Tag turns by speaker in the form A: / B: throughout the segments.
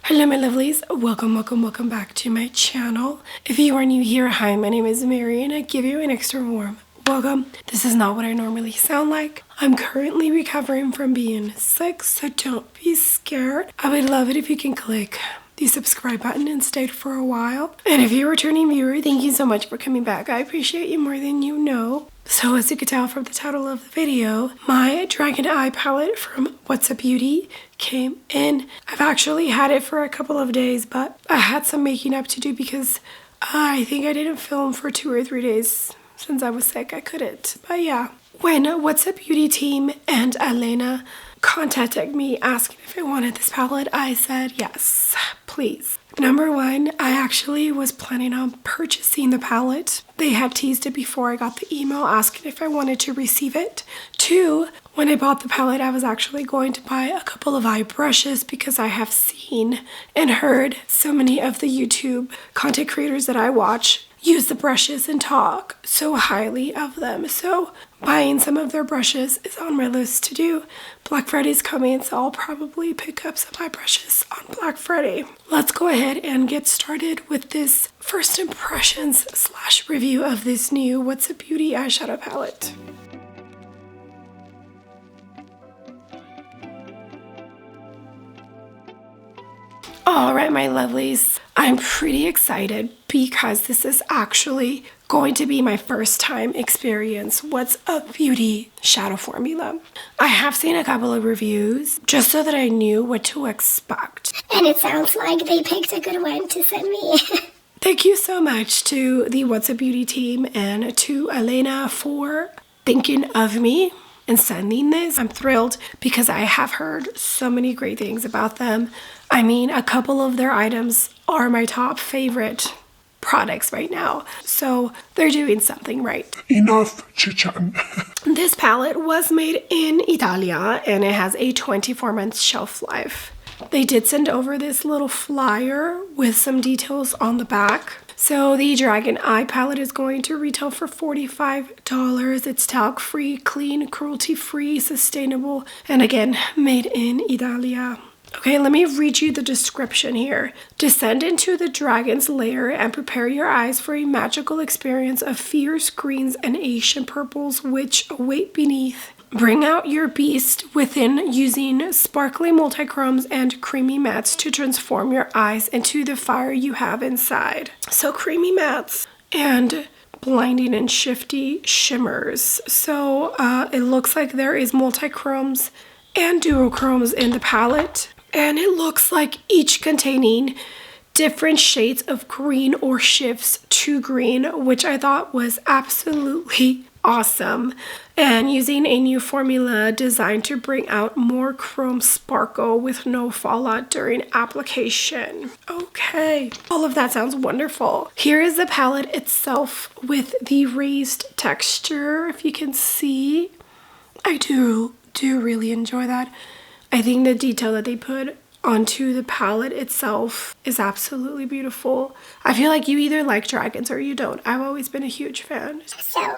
A: Hello my lovelies, welcome back to my channel. If you are new here, hi, my name is Mary and I give you an extra warm welcome. This is not what I normally sound like. I'm currently recovering from being sick, so don't be scared. I would love it if you can click the subscribe button and stay for a while. And if you're a returning viewer, thank you so much for coming back. I appreciate you more than you know. So as you could tell from the title of the video, my Dragon Eye palette from What's Up Beauty came in. I've actually had it for a couple of days, but I had some making up to do because I think I didn't film for 2 or 3 days since I was sick. I couldn't, but yeah. When What's Up Beauty team and Elena contacted me asking if I wanted this palette, I said yes, please. Number one, I actually was planning on purchasing the palette. They had teased it before I got the email asking if I wanted to receive it. 2, when I bought the palette, I was actually going to buy a couple of eye brushes because I have seen and heard so many of the YouTube content creators that I watch use the brushes and talk so highly of them. So buying some of their brushes is on my list to do. Black Friday's coming, so I'll probably pick up some eye brushes on Black Friday. Let's go ahead and get started with this first impressions / review of this new What's Up Beauty eyeshadow palette. Alright my lovelies, I'm pretty excited because this is actually going to be my first time experience What's Up Beauty shadow formula. I have seen a couple of reviews just so that I knew what to expect.
B: And it sounds like they picked a good one to send me.
A: Thank you so much to the What's Up Beauty team and to Elena for thinking of me and sending this. I'm thrilled because I have heard so many great things about them. I mean, a couple of their items are my top favorite products right now, so they're doing something right.
C: Enough chit-chatting.
A: This palette was made in Italia and it has a 24-month shelf life. They did send over this little flyer with some details on the back. So the Dragon Eye palette is going to retail for $45. It's talc-free, clean, cruelty-free, sustainable, and again, made in Italia. Okay, let me read you the description here. Descend into the dragon's lair and prepare your eyes for a magical experience of fierce greens and Asian purples which await beneath. Bring out your beast within using sparkly multichromes and creamy mattes to transform your eyes into the fire you have inside. So creamy mattes and blinding and shifty shimmers. So it looks like there is multichromes and duochromes in the palette. And it looks like each containing different shades of green or shifts to green, which I thought was absolutely awesome. And using a new formula designed to bring out more chrome sparkle with no fallout during application. Okay, all of that sounds wonderful. Here is the palette itself with the raised texture, if you can see. I do really enjoy that. I think the detail that they put onto the palette itself is absolutely beautiful. I feel like you either like dragons or you don't. I've always been a huge fan.
B: So.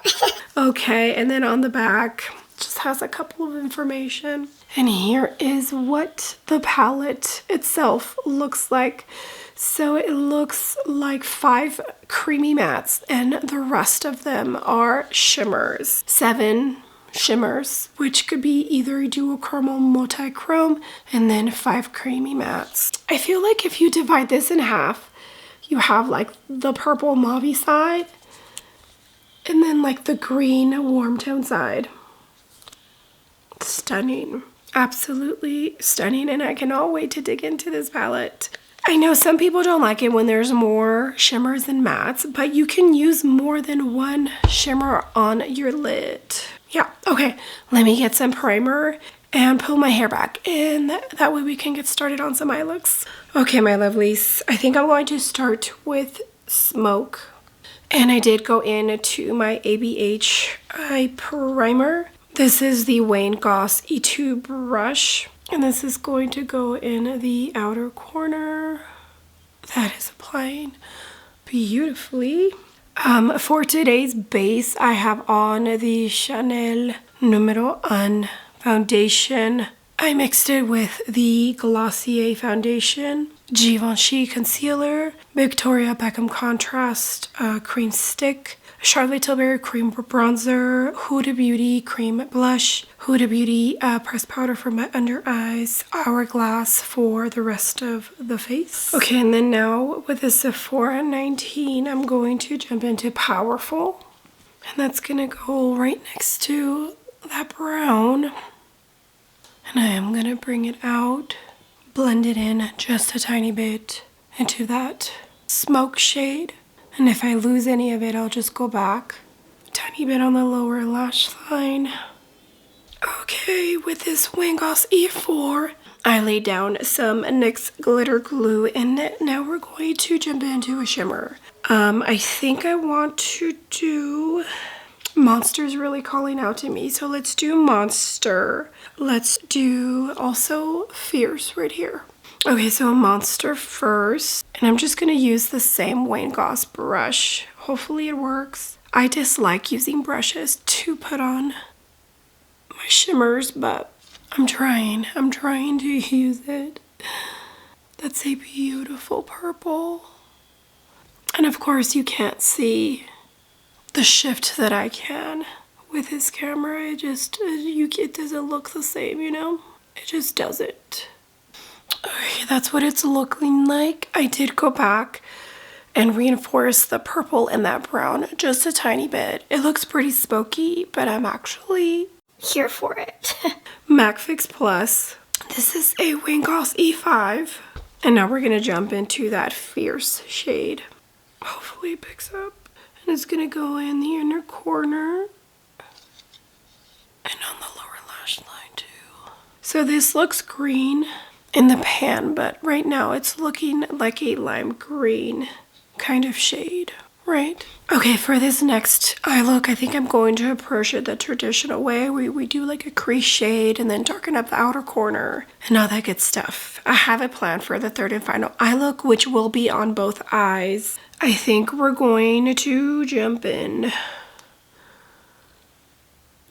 A: Okay, and then on the back, just has a couple of information. And here is what the palette itself looks like. So it looks like 5 creamy mattes and the rest of them are shimmers. 7 shimmers, which could be either a duochromal multichrome and then 5 creamy mattes. I feel like if you divide this in half, you have like the purple mauve side and then like the green warm tone side. Stunning, absolutely stunning, and I cannot wait to dig into this palette. I know some people don't like it when there's more shimmers than mattes, but you can use more than one shimmer on your lid. Yeah, okay, let me get some primer and pull my hair back, and that way we can get started on some eye looks. Okay, my lovelies, I think I'm going to start with Smoke. And I did go into my ABH eye primer. This is the Wayne Goss E2 brush, and this is going to go in the outer corner. That is applying beautifully. For today's base, I have on the Chanel Numero 1 foundation. I mixed it with the Glossier foundation Givenchy concealer, Victoria Beckham contrast cream stick, Charlotte Tilbury cream bronzer, Huda Beauty cream blush, Huda Beauty pressed powder for my under eyes, Hourglass for the rest of the face. Okay, and then now with the Sephora 19, I'm going to jump into Powerful. And that's gonna go right next to that brown. And I am gonna bring it out, blend it in just a tiny bit into that smoke shade. And if I lose any of it, I'll just go back a tiny bit on the lower lash line. Okay, with this Wingos E4, I laid down some NYX glitter glue in it. Now we're going to jump into a shimmer. I think I want to do Monster's really calling out to me, so let's do Monster. Let's do also Fierce right here. Okay, so Monster first, and I'm just gonna use the same Wayne Goss brush. Hopefully it works. I dislike using brushes to put on my shimmers, but I'm trying to use it. That's a beautiful purple. And of course you can't see the shift that I can with this camera. It doesn't look the same, you know? It just doesn't. Okay, that's what it's looking like. I did go back and reinforce the purple and that brown just a tiny bit. It looks pretty smoky, but I'm actually
B: Here for it.
A: MAC Fix Plus. This is a Wingos E5. And now we're gonna jump into that Fierce shade. Hopefully it picks up. And it's gonna go in the inner corner and on the lower lash line too. So this looks green in the pan, but right now it's looking like a lime green kind of shade, right? Okay, for this next eye look, I think I'm going to approach it the traditional way. We do like a crease shade and then darken up the outer corner and all that good stuff. I have a plan for the third and final eye look, which will be on both eyes. I think we're going to jump in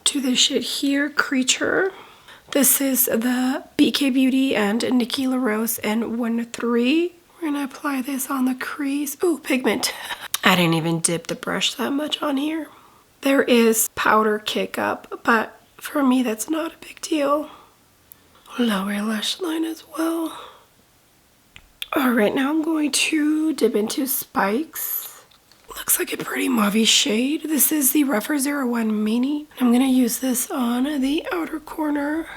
A: to this shade here, Creature. This is the BK Beauty and Nikki LaRose and 1-3. We're gonna apply this on the crease. Ooh, pigment. I didn't even dip the brush that much on here. There is powder kick up, but for me that's not a big deal. Lower lash line as well. All right, now I'm going to dip into Spikes. Looks like a pretty mauve shade. This is the Rougher 01 Mini. I'm gonna use this on the outer corner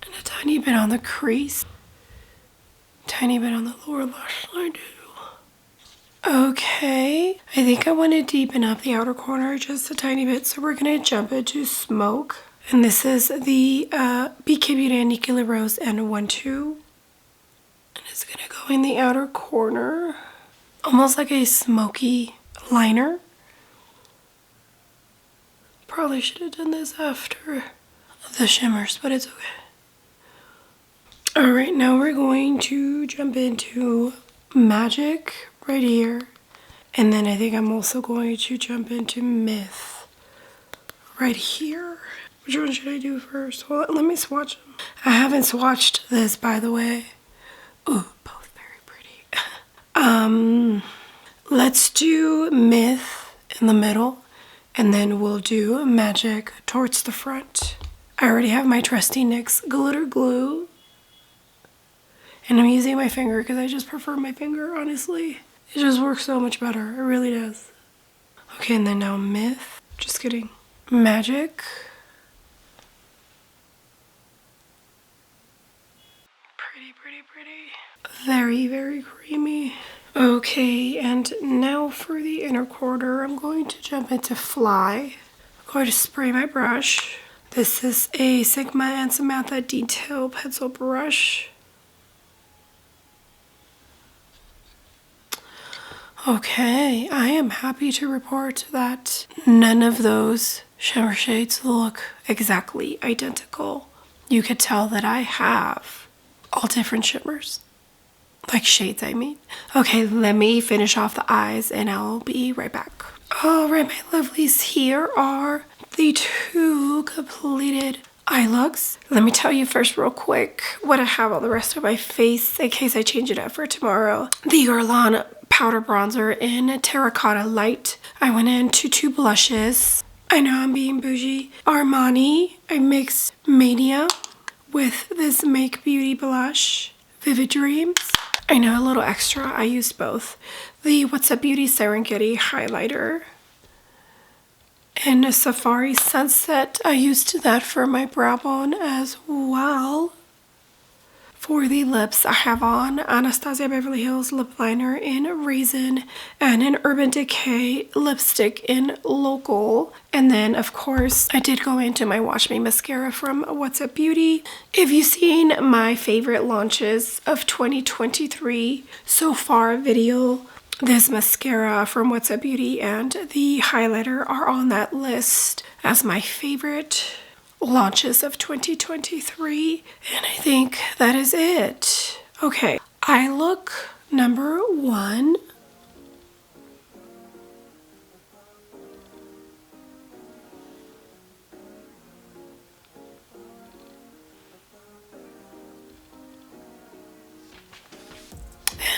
A: and a tiny bit on the crease. Tiny bit on the lower lash line too. Okay, I think I want to deepen up the outer corner just a tiny bit, so we're gonna jump into Smoke. And this is the BK Beauty and Nikki LaRose and 1-2. And it's gonna go in the outer corner, almost like a smoky liner. Probably should have done this after the shimmers, but it's okay. All right, now we're going to jump into Magic right here. And then I think I'm also going to jump into Myth right here. Which one should I do first? Well, let me swatch them. I haven't swatched this, by the way. Ooh, both very pretty. Let's do Myth in the middle, and then we'll do Magic towards the front. I already have my trusty NYX glitter glue, and I'm using my finger because I just prefer my finger, honestly. It just works so much better, it really does. Okay, and then now Myth, just kidding. Magic. Pretty. Very, very creamy. Okay, and now for the inner corner, I'm going to jump into Fly. I'm going to spray my brush. This is a Sigma and Samantha Detail Pencil Brush. Okay, I am happy to report that none of those shimmer shades look exactly identical. You could tell that I have all different shimmers. Like shades, I mean. Okay, let me finish off the eyes and I'll be right back. All right, my lovelies, here are the two completed eye looks. Let me tell you first real quick what I have on the rest of my face in case I change it up for tomorrow. The Guerlain powder bronzer in Terracotta Light. I went into 2 blushes. I know I'm being bougie. Armani. I mixed Mania with this Make Beauty blush. Vivid Dreams. I know, a little extra. I used both. The What's Up Beauty Serengeti highlighter. And a Safari Sunset. I used that for my brow bone as well. For the lips, I have on Anastasia Beverly Hills lip liner in Raisin and an Urban Decay lipstick in Local. And then, of course, I did go into my Watch Me mascara from What's Up Beauty. If you've seen my favorite launches of 2023 so far video, this mascara from What's Up Beauty and the highlighter are on that list as my favorite launches of 2023. And I think that is it. Okay, eye look number 1.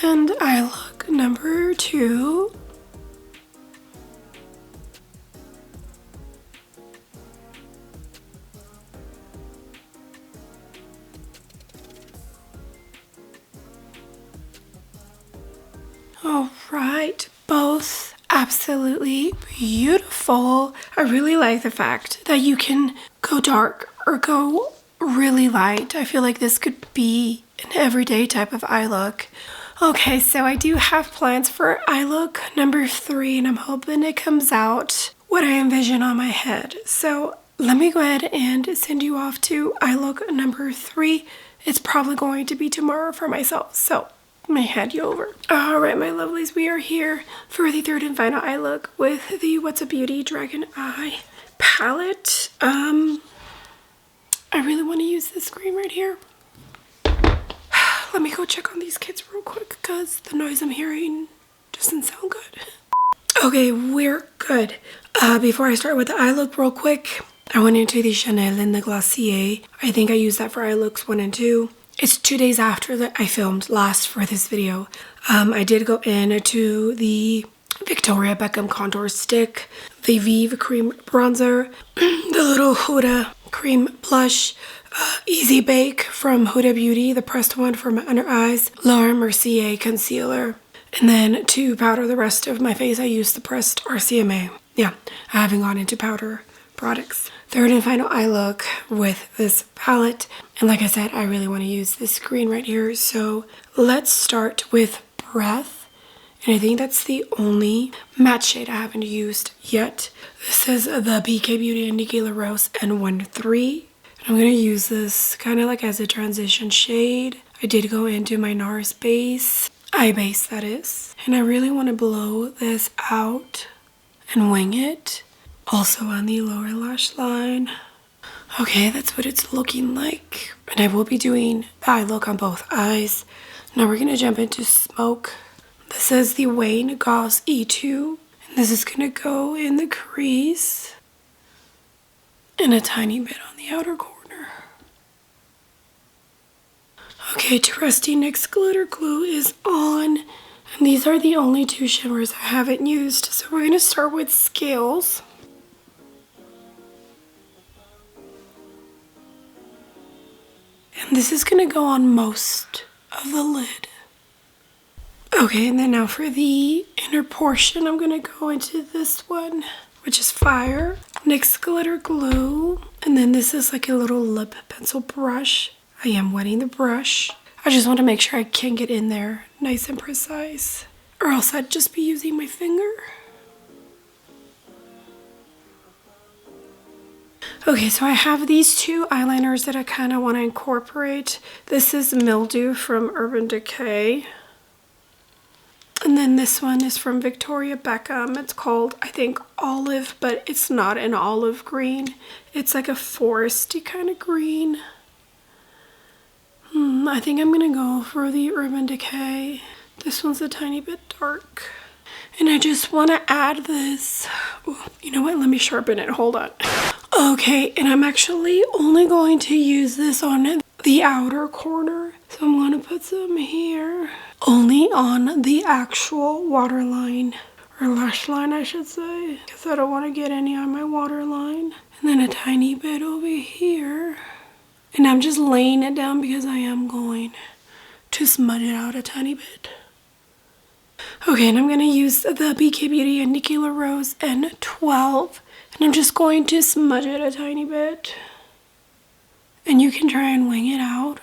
A: And eye look number 2. All right, both absolutely beautiful. I really like the fact that you can go dark or go really light. I feel like this could be an everyday type of eye look. Okay, so I do have plans for eye look number 3, and I'm hoping it comes out what I envision on my head. So let me go ahead and send you off to eye look number 3. It's probably going to be tomorrow for myself, so let me hand you over. All right, my lovelies, we are here for the 3rd and final eye look with the What's Up Beauty Dragon Eye palette. I really want to use this green right here. Let me go check on these kids real quick because the noise I'm hearing doesn't sound good. Okay, we're good. Before I start with the eye look real quick, I went into the Chanel in the Glacier. I think I used that for eye looks 1 and 2. It's 2 days after that I filmed last for this video. I did go into the Victoria Beckham contour stick, the Vive cream bronzer, the little Huda cream blush, Easy Bake from Huda Beauty, the pressed one for my under eyes, Laura Mercier concealer. And then to powder the rest of my face, I used the pressed RCMA. Yeah, I haven't gone into powder products. 3rd and final eye look with this palette. And like I said, I really want to use this green right here. So let's start with Breath. And I think that's the only matte shade I haven't used yet. This is the BK Beauty and Nikki LaRose N13. I'm going to use this kind of like as a transition shade. I did go into my NARS base, eye base that is. And I really want to blow this out and wing it. Also on the lower lash line. Okay, that's what it's looking like. And I will be doing the eye look on both eyes. Now we're going to jump into Smoke. This is the Wayne Goss E2. And this is going to go in the crease. And a tiny bit on the outer corner. Okay, Trusty NYX Glitter Glue is on. And these are the only 2 shimmers I haven't used. So we're going to start with Scales. And this is going to go on most of the lid. Okay, and then now for the inner portion, I'm going to go into this one, which is Fire, NYX Glitter Glue, and then this is like a little lip pencil brush. I am wetting the brush. I just want to make sure I can get in there nice and precise, or else I'd just be using my finger. Okay, so I have these 2 eyeliners that I kind of want to incorporate. This is Mildew from Urban Decay. And then this one is from Victoria Beckham. It's called, I think, Olive, but it's not an olive green. It's like a foresty kind of green. I think I'm going to go for the Urban Decay. This one's a tiny bit dark. And I just want to add this. Ooh, you know what? Let me sharpen it. Hold on. Okay, and I'm actually only going to use this on the outer corner. So I'm going to put some here. Only on the actual waterline. Or lash line, I should say. Because I don't want to get any on my waterline. And then a tiny bit over here. And I'm just laying it down because I am going to smudge it out a tiny bit. Okay, and I'm going to use the BK Beauty and Nikki La Rose N12. And I'm just going to smudge it a tiny bit. And you can try and wing it out.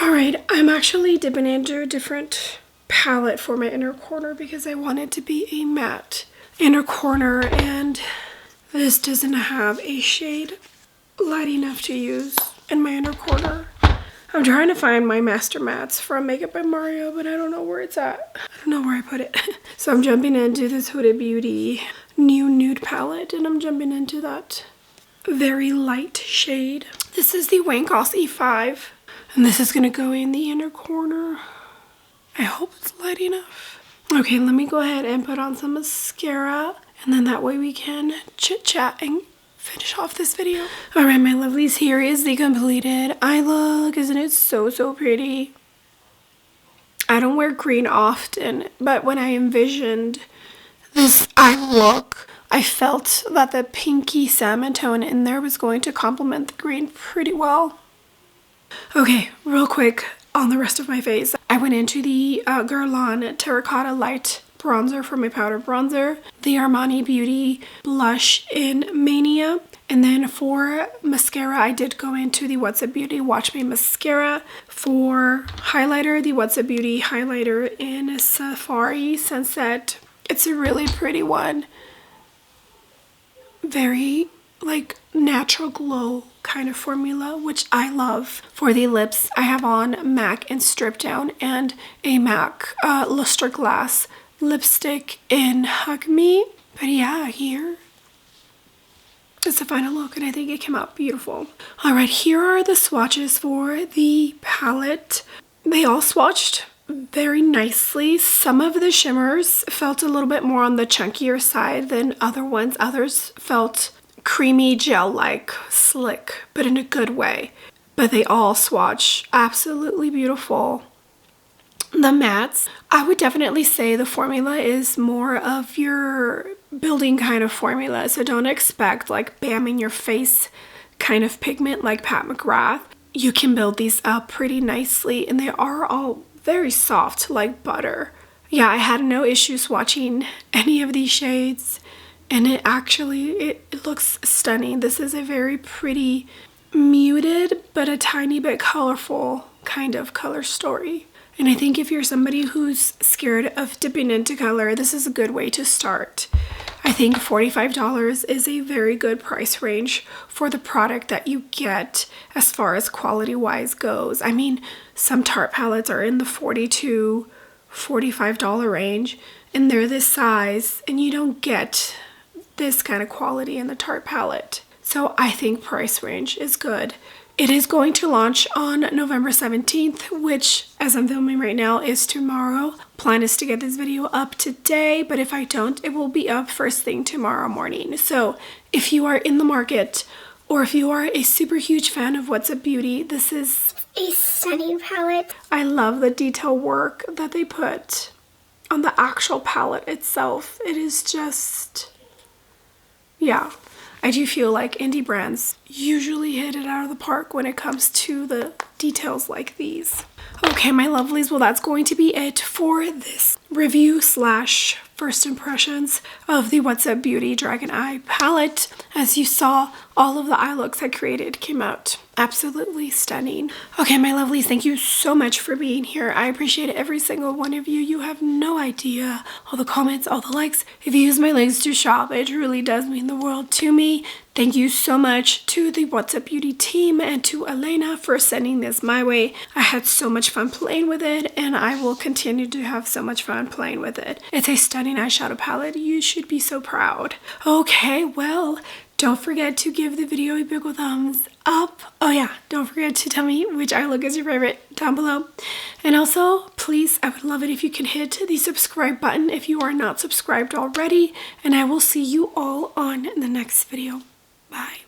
A: Alright, I'm actually dipping into a different palette for my inner corner because I want it to be a matte inner corner, and this doesn't have a shade light enough to use in my inner corner. I'm trying to find my Master Mattes from Makeup by Mario, but I don't know where it's at. I don't know where I put it. So I'm jumping into this Huda Beauty new nude palette, and I'm jumping into that very light shade. This is the Wayne Goss E5, and this is going to go in the inner corner. I hope it's light enough. Okay, let me go ahead and put on some mascara, and then that way we can chit chat and finish off this video. Alright, my lovelies, here is the completed eye look. Isn't it so pretty? I don't wear green often, but when I envisioned this eye look, I felt that the pinky salmon tone in there was going to complement the green pretty well. Okay, real quick on the rest of my face. I went into the Guerlain Terracotta Light Bronzer for my powder bronzer, the Armani Beauty Blush in Mania, and then for mascara I did go into the What's Up Beauty Watch Me Mascara. For highlighter, the What's Up Beauty highlighter in Safari Sunset. It's a really pretty one. Very like natural glow kind of formula, which I love. For the lips, I have on MAC and Strip Down and a MAC Luster Glass lipstick in Hug Me. But yeah, here is the final look, and I think it came out beautiful. Alright, here are the swatches for the palette. They all swatched very nicely. Some of the shimmers felt a little bit more on the chunkier side than other ones. Others felt creamy gel-like, slick, but in a good way. But they all swatch absolutely beautiful. The mattes, I would definitely say the formula is more of your building kind of formula, so don't expect like bam in your face kind of pigment like Pat McGrath. You can build these up pretty nicely, and they are all very soft like butter. Yeah, I had no issue swatching any of these shades, and it looks stunning. This is a very pretty muted but a tiny bit colorful kind of color story. And I think if you're somebody who's scared of dipping into color, this is a good way to start. I think $45 is a very good price range for the product that you get as far as quality-wise goes. I mean, some Tarte palettes are in the $40 to $45 range, and they're this size, and you don't get this kind of quality in the Tarte palette. So I think price range is good. It is going to launch on November 17th, which, as I'm filming right now, is tomorrow. Plan is to get this video up today, but if I don't, it will be up first thing tomorrow morning. So if you are in the market, or if you are a super huge fan of What's Up Beauty, this is
B: a stunning palette.
A: I love the detail work that they put on the actual palette itself. It is just, yeah. I do feel like indie brands usually hit it out of the park when it comes to the details like these. Okay, my lovelies, well, that's going to be it for this review slash first impressions of the What's Up Beauty Dragon Eye palette. As you saw, all of the eye looks I created came out absolutely stunning. Okay, my lovelies, thank you so much for being here. I appreciate every single one of you. You have no idea. All the comments, all the likes. If you use my links to shop, it truly does mean the world to me. Thank you so much to the What's Up Beauty team and to Elena for sending this my way. I had so much fun playing with it, and I will continue to have so much fun playing with it. It's a stunning eyeshadow palette. You should be so proud. Okay, well, Don't forget to give the video a big ol' thumbs up. Oh yeah, don't forget to tell me which eye look is your favorite down below. And also, please, I would love it if you can hit the subscribe button if you are not subscribed already. And I will see you all on the next video. Bye.